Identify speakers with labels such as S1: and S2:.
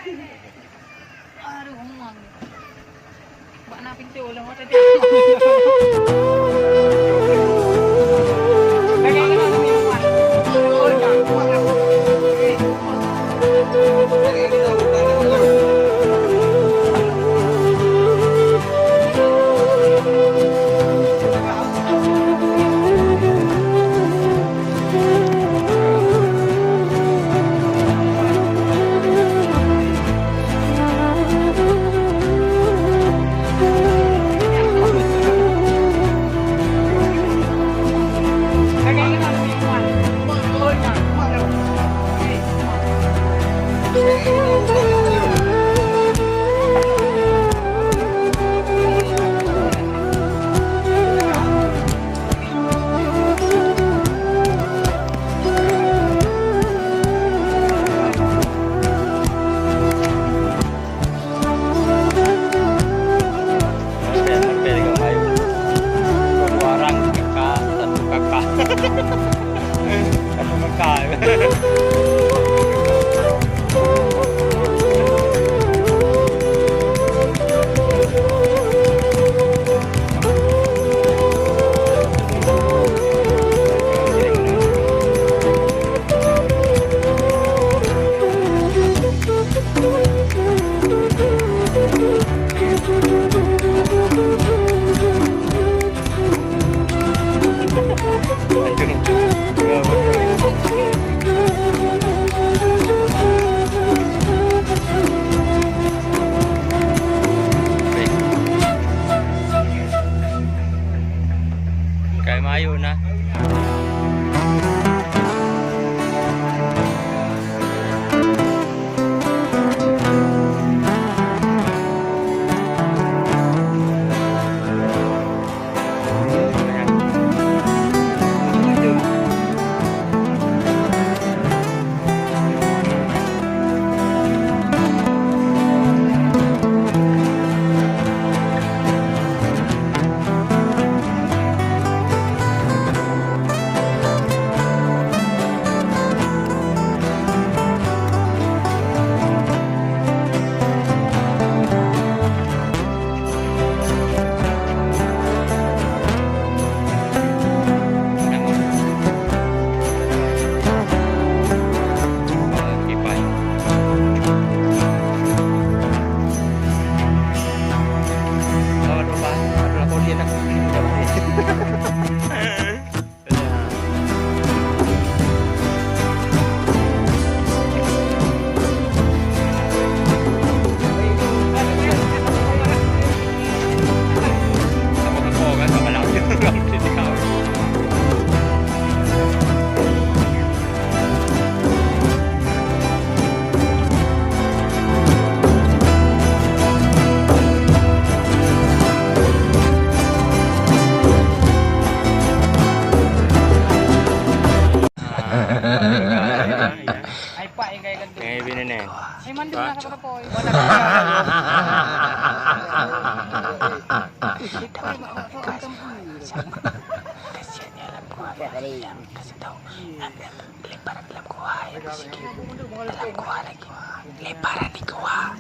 S1: Aduh, ngomong. Mbak na pintu ulang mata dia.
S2: Kayak mayu na.
S1: Ay pa, yung kaya ganito.
S2: Ngayon binin eh.
S1: Ay, mandun na ka po.
S3: Kasihan niya alam ko lang. Kasi daw, liparan alam ko ha. Alam ko ha lagi. Liparan di ko ha.